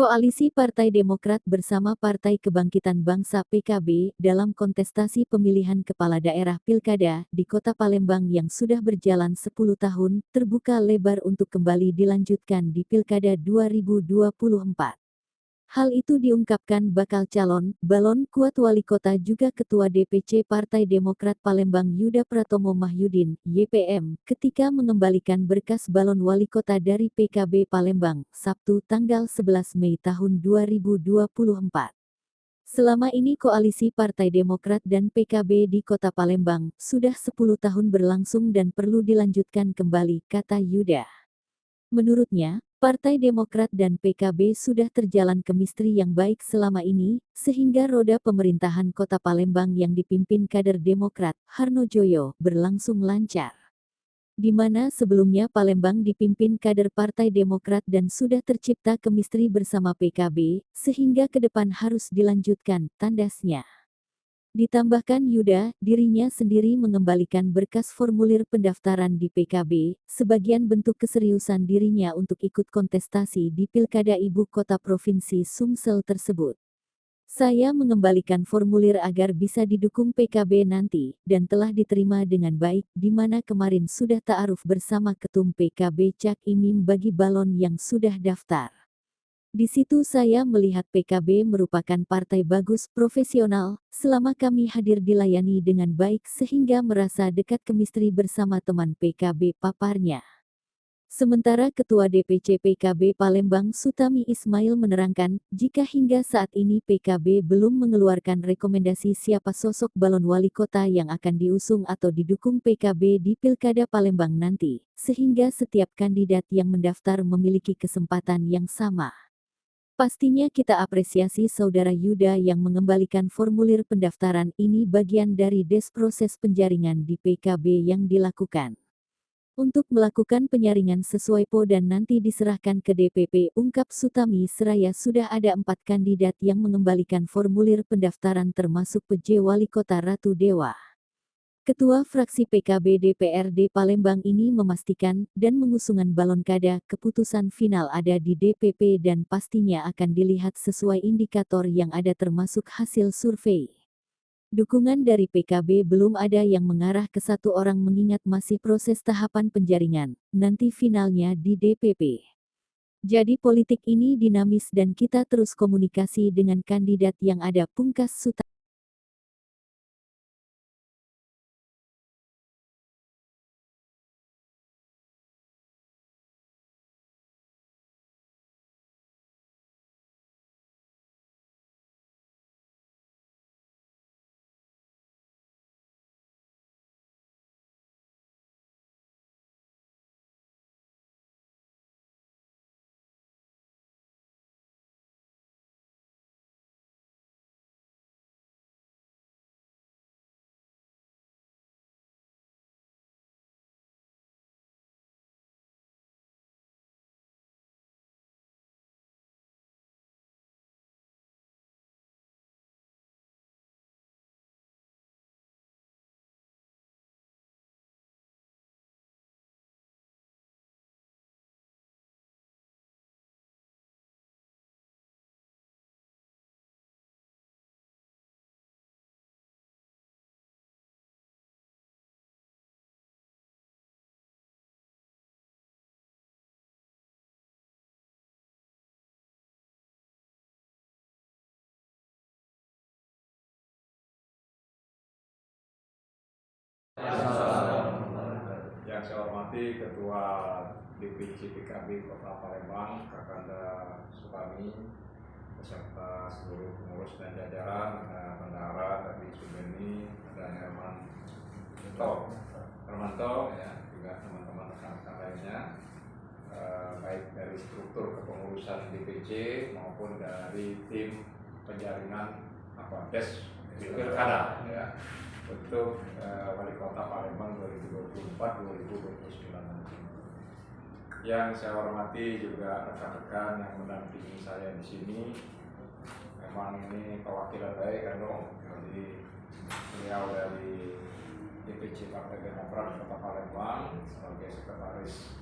Koalisi Partai Demokrat bersama Partai Kebangkitan Bangsa (PKB) dalam kontestasi pemilihan kepala daerah Pilkada di Kota Palembang yang sudah berjalan 10 tahun, terbuka lebar untuk kembali dilanjutkan di Pilkada 2024. Hal itu diungkapkan bakal balon kuat wali kota juga Ketua DPC Partai Demokrat Palembang Yuda Pratomo Mahyudin, YPM, ketika mengembalikan berkas balon wali kota dari PKB Palembang, Sabtu tanggal 11 Mei tahun 2024. Selama ini koalisi Partai Demokrat dan PKB di Kota Palembang sudah 10 tahun berlangsung dan perlu dilanjutkan kembali, kata Yuda. Menurutnya, Partai Demokrat dan PKB sudah terjalan kemistri yang baik selama ini, sehingga roda pemerintahan Kota Palembang yang dipimpin kader Demokrat, Harno Joyo, berlangsung lancar. Di mana sebelumnya Palembang dipimpin kader Partai Demokrat dan sudah tercipta kemistri bersama PKB, sehingga ke depan harus dilanjutkan, tandasnya. Ditambahkan Yuda, dirinya sendiri mengembalikan berkas formulir pendaftaran di PKB, sebagian bentuk keseriusan dirinya untuk ikut kontestasi di Pilkada Ibu Kota Provinsi Sumsel tersebut. Saya mengembalikan formulir agar bisa didukung PKB nanti, dan telah diterima dengan baik, di mana kemarin sudah ta'aruf bersama Ketum PKB Cak Imin bagi balon yang sudah daftar. Di situ saya melihat PKB merupakan partai bagus, profesional, selama kami hadir dilayani dengan baik sehingga merasa dekat kemistri bersama teman PKB, paparnya. Sementara Ketua DPC PKB Palembang Sutami Ismail menerangkan, jika hingga saat ini PKB belum mengeluarkan rekomendasi siapa sosok balon wali kota yang akan diusung atau didukung PKB di Pilkada Palembang nanti, sehingga setiap kandidat yang mendaftar memiliki kesempatan yang sama. Pastinya kita apresiasi Saudara Yuda yang mengembalikan formulir pendaftaran ini bagian dari proses penjaringan di PKB yang dilakukan. Untuk melakukan penyaringan sesuai PO dan nanti diserahkan ke DPP, ungkap Sutami seraya sudah ada 4 kandidat yang mengembalikan formulir pendaftaran termasuk PJ Wali Kota Ratu Dewa. Ketua fraksi PKB DPRD Palembang ini memastikan, dan mengusungan balon kada, keputusan final ada di DPP dan pastinya akan dilihat sesuai indikator yang ada termasuk hasil survei. Dukungan dari PKB belum ada yang mengarah ke satu orang mengingat masih proses tahapan penjaringan, nanti finalnya di DPP. Jadi politik ini dinamis dan kita terus komunikasi dengan kandidat yang ada, pungkas Sutami. Yang saya hormati Ketua DPC PKB Kota Palembang, Kakanda Sutami, beserta seluruh pengurus dan jajaran, ada bendahara dari Subeni, ada Hermanto, ya, juga teman-teman rekan-rekan lainnya, baik dari struktur kepengurusan DPC maupun dari tim penjaringan des pilkada, ya, untuk Wali Kota Palembang 2024-2029 nanti. Yang saya hormati juga rekan-rekan yang mendampingi saya di sini. Memang ini perwakilan dari jadi beliau dari DPC Partai Demokrat Kota Palembang sebagai sekretaris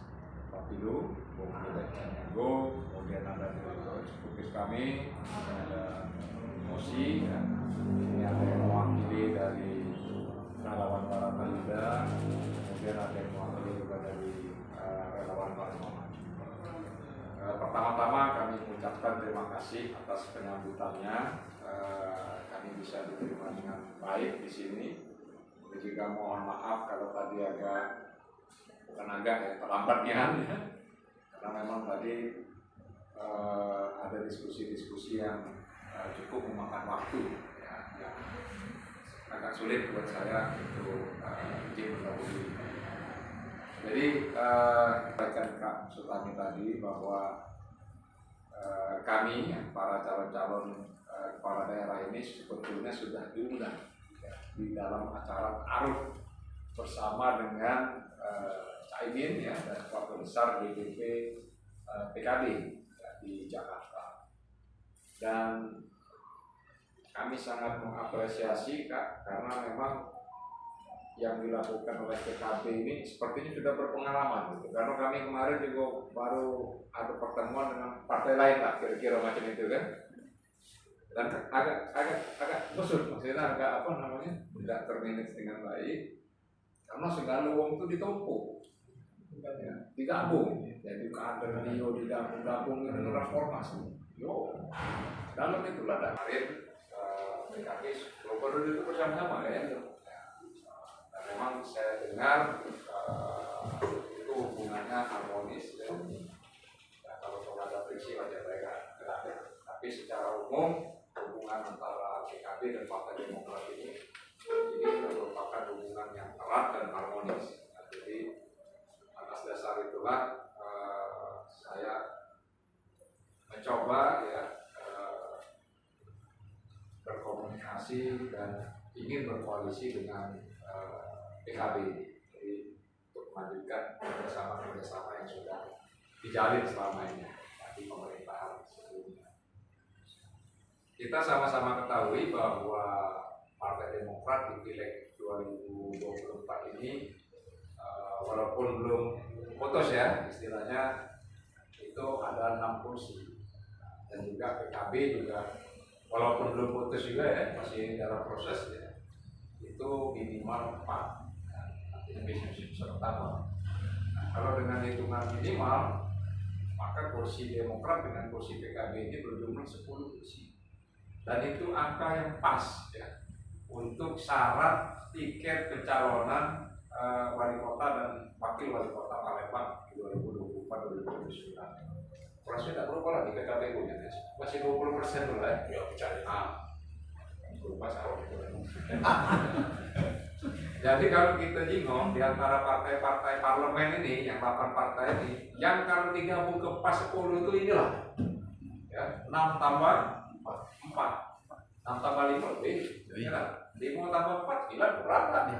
Papilu, Bung Milet Caniago, kemudian ada direktur eksekutif kami, ada Mosi, ya. Ini ada yang mewakili dari relawan Baratayuda, kemudian ada yang mewakili juga dari relawan Baratayuda. Pertama-tama kami mengucapkan terima kasih atas penyambutannya. Kami bisa diterima dengan baik di sini. Juga mohon maaf kalau tadi bukan agak ya, terlambatnya ya. Karena memang tadi ada diskusi-diskusi yang cukup memakan waktu ya, yang agak sulit buat saya untuk izin mendahului. Jadi sampaikan Kak Sultani tadi bahwa kami para calon-calon kepala daerah ini sebetulnya sudah diundang ya, di dalam acara taruh bersama dengan Caimin ya, dan keluarga besar DPP PKB ya, di Jakarta. Dan kami sangat mengapresiasi Kak, karena memang yang dilakukan oleh PKB ini sepertinya sudah berpengalaman gitu. Karena kami kemarin juga baru ada pertemuan dengan partai lain lah, kira-kira macam itu kan. Dan agak besar, maksudnya agak apa namanya, tidak termanage dengan baik. Karena segala uang itu ditumpuk, ya, digabung, jadi kader Rio digabung dengan transformasi. Yo, dalam itulah kemarin PKB baru itu bersama-sama ya. Dan memang saya dengar itu hubungannya harmonis ya. Ya, kalau ada friksi wajar mereka ada. Tapi secara umum hubungan antara PKB dan Partai Demokrat ini merupakan hubungan yang erat dan harmonis. Nah, jadi atas dasar itulah saya mencoba ya berkomunikasi dan ingin berkoalisi dengan PKB, jadi untuk melanjutkan kerjasama yang sudah dijalin selama ini di pemerintahan sebelumnya. Kita sama-sama ketahui bahwa Partai Demokrat di Pileg 2024 ini walaupun belum putus ya istilahnya, itu ada 6 kursi, dan juga PKB juga walaupun belum putus juga ya, masih dalam proses ya, itu minimal 4. Artinya bisa pertama. Nah, kalau dengan hitungan minimal, maka kursi Demokrat dengan kursi PKB ini berjumlah 10 kursi. Dan itu angka yang pas ya untuk syarat tiket pencalonan wali kota dan wakil wali kota Palembang di 2024-2029. Kurasnya tidak berubah lagi PKB punya, masih 20% dulu ya. Ya bicara. Berubah sama itu. Jadi kalau kita jingong di antara partai-partai parlemen ini, yang 8 partai ini, yang kalau digabung ke pas 10 itu inilah ya, 6 tambah 4, 6 tambah 5 lebih, ya, 5 tambah 4 gila berapa nih?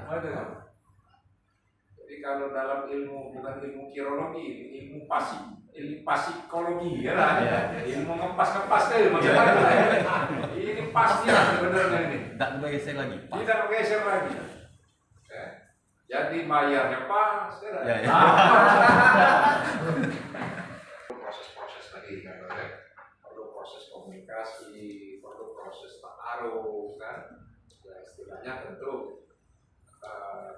Jadi kalau dalam ilmu, bukan ilmu kirologi, ilmu pasikologi ya lah, ilmu ngepas deh maksudnya. Ini pasti sebenarnya ini. Tidak bergeser lagi. Tidak bergeser lagi. Jadi bayarnya pas, ya. Proses-proses tadi kan, perlu proses komunikasi, perlu proses taruh kan. Ya, istilahnya tentu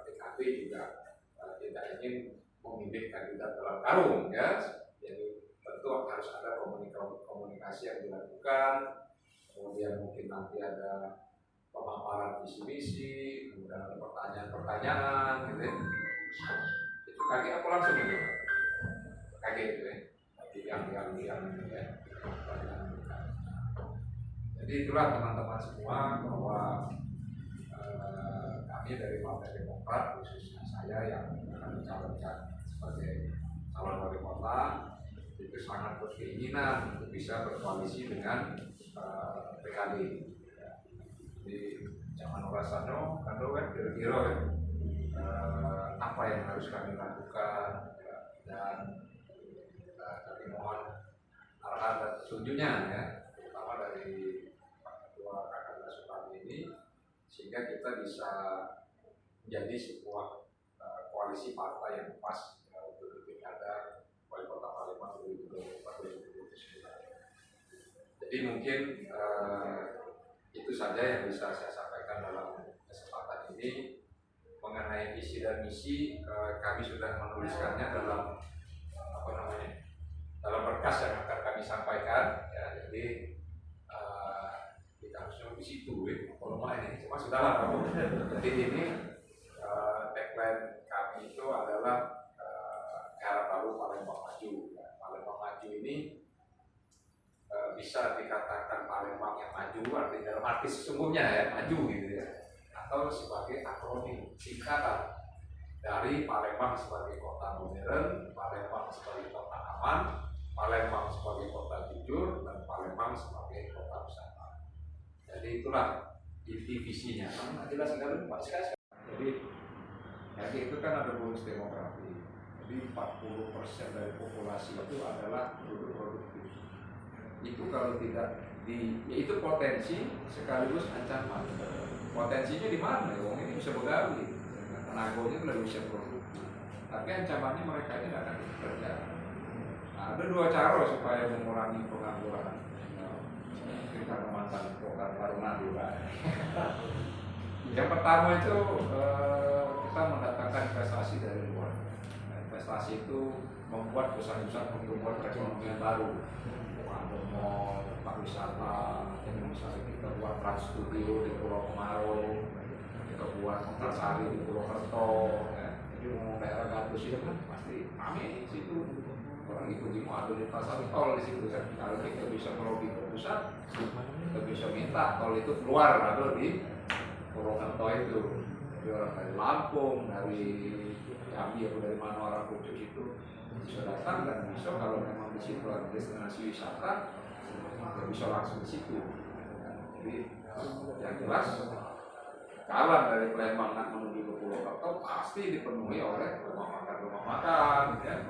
PKB juga tidak ingin memilih kandidat dalam karung ya. Jadi tentu harus ada komunikasi yang dilakukan. Kemudian mungkin nanti ada pemaparan visi-misi, kemudian ada pertanyaan-pertanyaan gitu ya. Itu kaget aku langsung gitu. Kaget gitu ya. Yang ya. Jadi itulah teman-teman semua bahwa kami dari Partai Demokrat, khususnya saya yang akan mencalonkan sebagai calon wali kota, itu sangat berkeinginan untuk bisa berkoalisi dengan PKB. Di zaman Orasano, kan kira-kira apa yang harus kami lakukan ya, dan kami mohon arahan dan petunjuknya ya, terutama dari Pak Ketua Kakanda Sultani ini, sehingga kita bisa menjadi sebuah koalisi partai yang pas ya, untuk pilkada Jadi mungkin itu saja yang bisa saya sampaikan dalam kesempatan ini. Mengenai visi dan misi, kami sudah menuliskannya dalam dalam berkas yang akan kami sampaikan. Ya, jadi kita harusnya di situ, kalau main ini cuma sudahlah kamu. Jadi ini tagline kami itu adalah era baru Palembang Maju. Ya, Palembang Maju ini bisa dikatakan Palembang yang maju, artinya dalam arti sesungguhnya ya, maju gitu ya, atau sebagai akronim singkatan dari Palembang sebagai kota modern, Palembang sebagai kota aman, Palembang sebagai kota jujur, dan Palembang sebagai kota wisata. Jadi itulah inti visinya. Jelas sekali Pak sekali. Jadi itu kan ada bonus demografi. Jadi 40% dari populasi itu adalah penduduk produktif. Itu kalau tidak itu potensi sekaligus ancaman. Potensinya di mana? Wong ini bisa begawi, tenaganya lebih bisa produktif. Tapi ancamannya mereka ini tidak akan bekerja. Nah, ada dua cara supaya mengurangi pengangguran. Mungkin karena mantan program Taruna juga. Yang pertama itu kita mendatangkan investasi dari luar. Investasi itu membuat perusahaan-perusahaan membuat perekonomian baru. Mall, tempat wisata, misalnya kita buat Trans Studio di Pulau Kemarau, kita buat Antasari di Pulau Kerto, ya. Jadi mau daerah Gatus itu kan pasti kami di situ. Orang itu di mau ada di pasar tol di situ kan. Kalau kita bisa melobi ke pusat, kita bisa minta tol itu keluar atau di Pulau Kerto itu. Jadi orang dari Lampung, dari Jambi atau dari mana orang Pucuk itu bisa datang dan bisa kalau memang di situ ada destinasi wisata, ya bisa langsung di situ. Jadi yang jelas jalan dari Palembang menuju ke Pulau Kerto pasti dipenuhi oleh rumah makan, ya,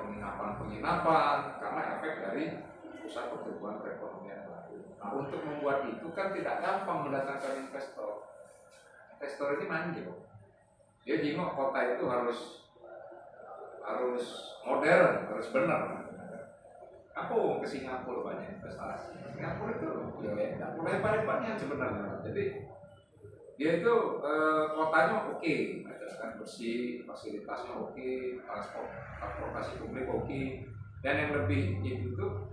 penginapan, karena efek dari pusat pertumbuhan perekonomian baru. Nah, untuk membuat itu kan tidak gampang mendatangkan investor. Investor ini manjil. Dia jingok kota itu harus modern, harus benar. Aku ke Singapura banyak investasi. Singapura itu ya mulai hebat-hebatnya sebenarnya. Jadi dia itu kotanya oke, kan bersih, fasilitasnya oke, transportasi publik oke, dan yang lebih itu tuh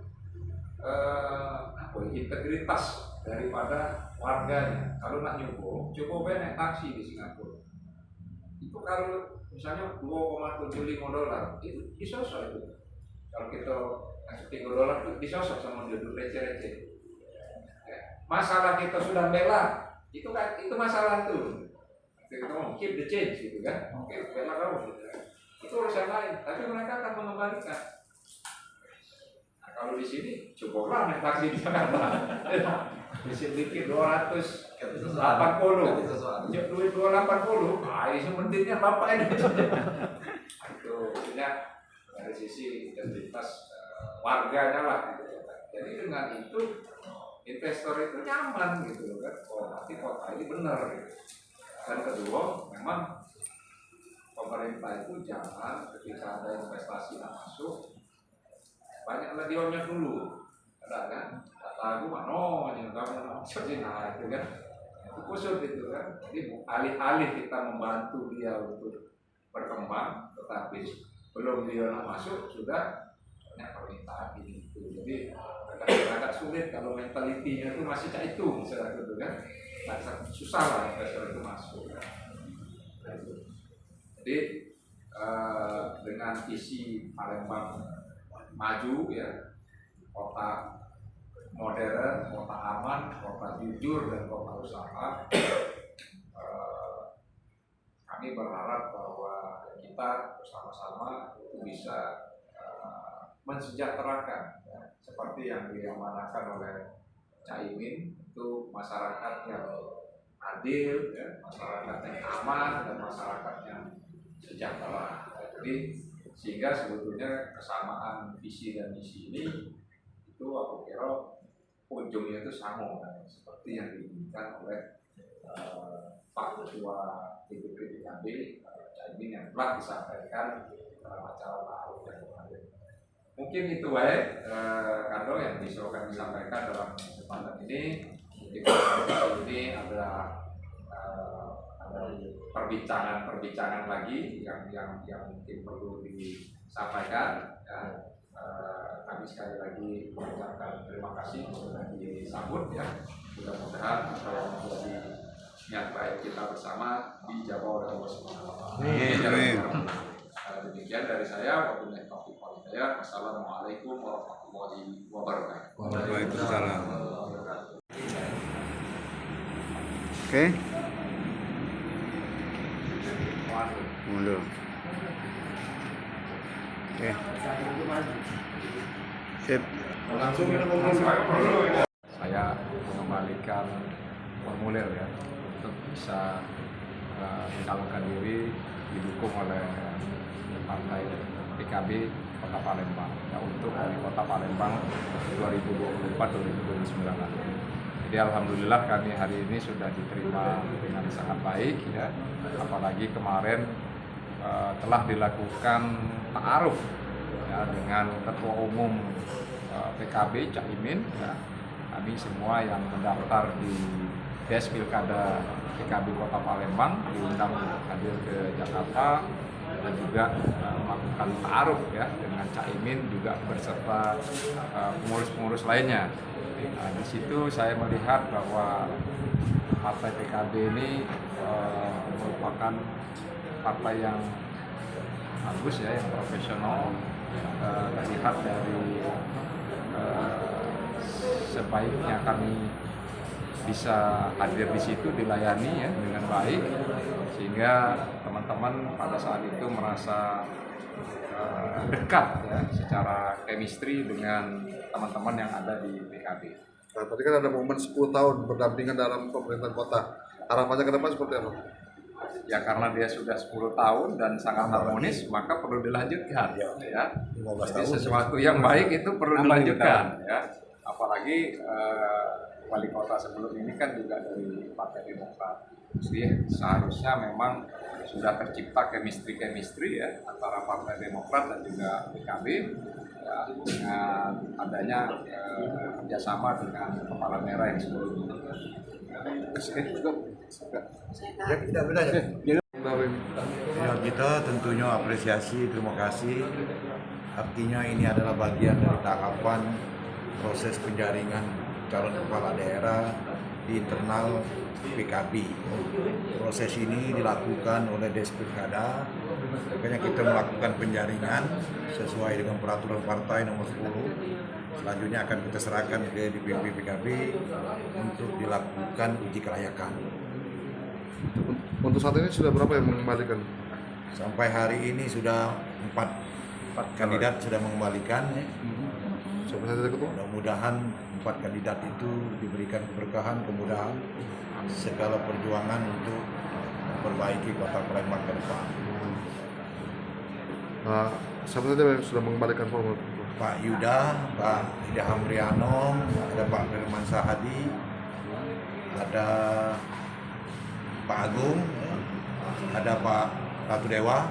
integritas daripada warganya. Kalau nak coba naik taksi di Singapura. Itu kalau misalnya $2,75 itu disosok itu. Kalau kita kasih $3 itu disosok sama duduk receh-receh. Masalah kita sudah bela, itu kan itu masalah itu. Kita mau keep the change gitu kan. Oke, bela kamu gitu kan. Itu urusan lain, tapi mereka akan mengembalikan. Nah, kalau di sini cobalah naik taksi di Jakarta. Bisa bikin 280, duit 280, itu pentingnya bapak ini. Itu maksudnya dari sisi identitas warganya lah. Jadi dengan itu investor itu nyaman gitu kan. Oh, nanti kota ini benar. Gitu. Dan kedua, memang pemerintah itu jangan ketika ada investasi yang masuk banyaklah dionyak dulu. Ada kan? Lagu mana yang kamu maksudin, nah itu kan itu kusut itu kan. Jadi alih-alih kita membantu dia untuk berkembang, tetapi belum dia masuk sudah banyak permintaan ini itu. Jadi agak sulit kalau mentalitinya itu masih kayak itu misalnya gitu kan. Susah lah investor itu masuk. Nah, itu. Jadi dengan visi Palembang maju ya, kota modern, kota aman, kota jujur, dan kota usaha. Kami berharap bahwa kita bersama-sama itu bisa mensejahterakan, ya, seperti yang diamanahkan oleh Caimin, itu masyarakat yang adil, ya, masyarakat yang aman, dan masyarakat yang sejahtera. Jadi sehingga sebetulnya kesamaan visi dan misi ini itu aku kira ujungnya itu sama kan? Seperti yang diinginkan oleh Pak Ketua DPP PKB Caimin yang telah disampaikan dalam acara taruh yang kemarin. Mungkin itu baik Kando yang bisa kami sampaikan dalam kesempatan ini. Mungkin ini adalah ada perbincangan lagi yang mungkin perlu disampaikan. Ya. Kami sekali lagi mengucapkan terima kasih sudah disambut ya. Mudah-mudahan apa yang menjadi niat baik kita bersama dijawab oleh Allah Subhanahu wa Ta'ala. Demikian dari saya. Wabillahi taufiq wal hidayah. Wassalamualaikum warahmatullahi wabarakatuh. Waalaikumsalam. Oke. Mundur. Oke. Sip. Saya mengembalikan formulir ya untuk bisa mencalonkan diri didukung oleh partai PKB Kota Palembang ya, untuk wali Kota Palembang 2024-2029 nanti. Jadi alhamdulillah kami hari ini sudah diterima dengan sangat baik ya, apalagi kemarin telah dilakukan ta'aruf ya, dengan Ketua Umum PKB Caimin ya. Kami semua yang mendaftar di Des Pilkada PKB Kota Palembang diundang hadir ke Jakarta dan juga melakukan ta'aruf ya dengan Caimin juga beserta pengurus-pengurus lainnya. Nah, di situ saya melihat bahwa partai PKB ini merupakan partai yang bagus ya, yang profesional. Terlihat dari sebaiknya kami bisa hadir di situ, dilayani ya dengan baik, sehingga teman-teman pada saat itu merasa dekat ya secara chemistry dengan teman-teman yang ada di PKB. Nah, tadi kan ada momen 10 tahun berdampingan dalam pemerintahan kota. Harapannya ke depan seperti apa? Ya karena dia sudah 10 tahun dan sangat harmonis, maka perlu dilanjutkan ya. Jadi sesuatu yang baik itu perlu dilanjutkan ya. Apalagi wali kota sebelum ini kan juga dari Partai Demokrat. Jadi seharusnya memang sudah tercipta chemistry ya antara Partai Demokrat dan juga PKB ya, dengan adanya kerjasama dengan kepala daerah yang sebelumnya. Ya, kita tentunya apresiasi, terima kasih. Artinya ini adalah bagian dari tahapan proses penjaringan calon kepala daerah di internal PKB. Proses ini dilakukan oleh Des Pilkada, makanya kita melakukan penjaringan sesuai dengan peraturan partai nomor 10. Selanjutnya akan kita serahkan ke DPP PKB untuk dilakukan uji kelayakan. Untuk saat ini sudah berapa yang mengembalikan? Sampai hari ini sudah 4 kandidat sudah mengembalikan. Siapa saja ketua? Mudah-mudahan 4 kandidat itu diberikan keberkahan, kemudahan segala perjuangan untuk memperbaiki Kota Palembang ke depan. Siapa saja yang sudah mengembalikan formulir? Pak Yuda, Pak Ida Hamriano, ada Pak Firman Sahadi, ada Pak Agung, ada Pak Ratu Dewa,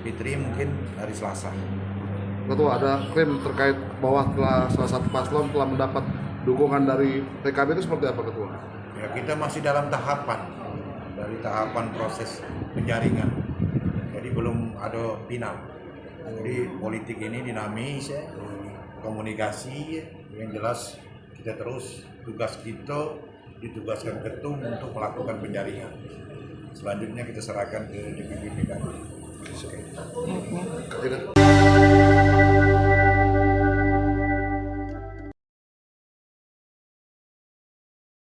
Fitri mungkin hari Selasa. Ketua, ada klaim terkait bahwa salah satu paslon telah mendapat dukungan dari PKB itu seperti apa, Ketua? Ya, kita masih dalam tahapan proses penjaringan, jadi belum ada final. Jadi politik ini dinamis, komunikasi, yang jelas kita terus tugas kita ditugaskan ketum untuk melakukan penjaringan. Selanjutnya kita serahkan ke DPP PKB.